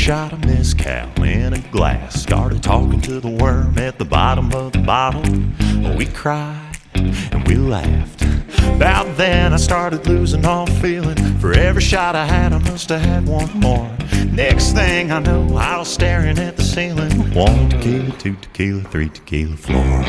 shot of mezcal in a glass. Started talking to the worm at the bottom of the bottle. We cried and we laughed. About then I started losing all feeling. For every shot I had, I must have had one more. Next thing I know, I was staring at the ceiling. 1 tequila, 2 tequila, 3 tequila floor.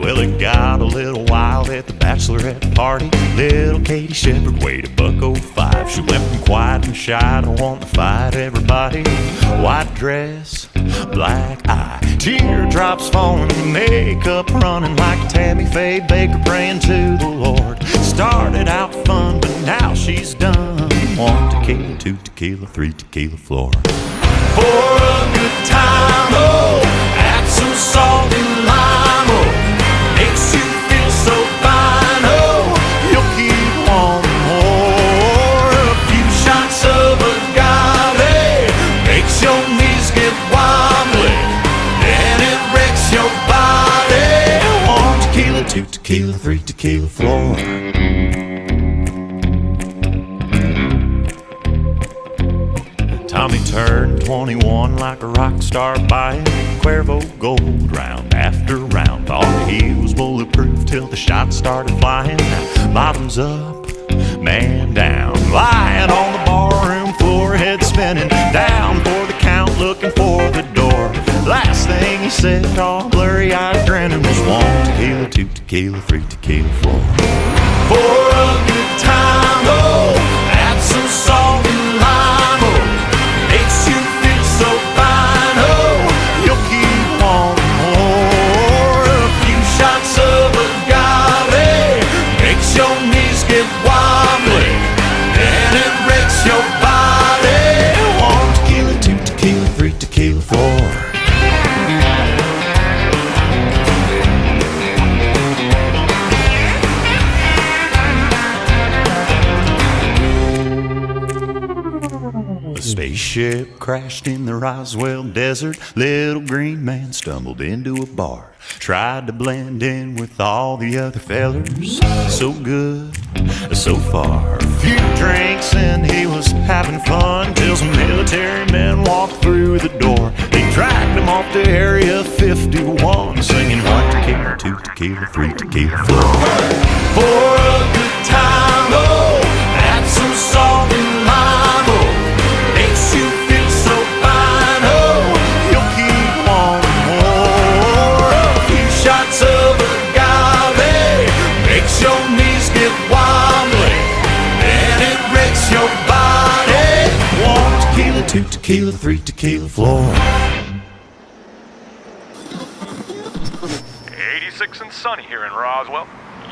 Well, it got a little wild at the bachelorette party. Little Katie Shepherd weighed $105. She went from quiet and shy to wanting to fight everybody. White dress, black eye, teardrops falling, makeup running like Tammy Faye Baker praying to the Lord. Started out fun, but now she's done. 1 tequila, 2 tequila, 3 tequila floor. For a good time, oh, add some salt and lime, oh, makes you feel so fine, oh, you'll keep wanting more. A few shots of agave makes your knees get wobbly, then it wrecks your body. 1 tequila, 2 tequila, 3 tequila floor. Tommy turned 21 like a rock star, buying Cuervo gold round after round. Thought he was bulletproof till the shots started flying. Bottoms up, man down, lying on the barroom floor, head spinning, down for the count, looking for the door. Last thing he said, all blurry-eyed grinning, was 1 tequila, 2 tequila, 3 tequila floor. For a good time, oh, add some salt and lime, oh, makes you feel so fine, oh, you'll keep wanting more. A few shots of agave makes your knees get wobbly, then it wrecks your body. 1 tequila, 2 tequila, 3 tequila floor. A spaceship crashed in the Roswell desert. Little green man stumbled into a bar, tried to blend in with all the other fellers. So good, so far. A few drinks and he was having fun, till some military men walked through the door. They dragged him off to Area 51, singing 1 tequila, 2 tequila, 3 tequila floor. For a good time, oh, add some salt and lime, oh, makes you feel so fine, oh, you'll keep wanting more. A few shots of agave makes your knees get wobbly, then it wrecks your body. 1 tequila, 2 tequila, 3 tequila floor. 86 and sunny here in Roswell.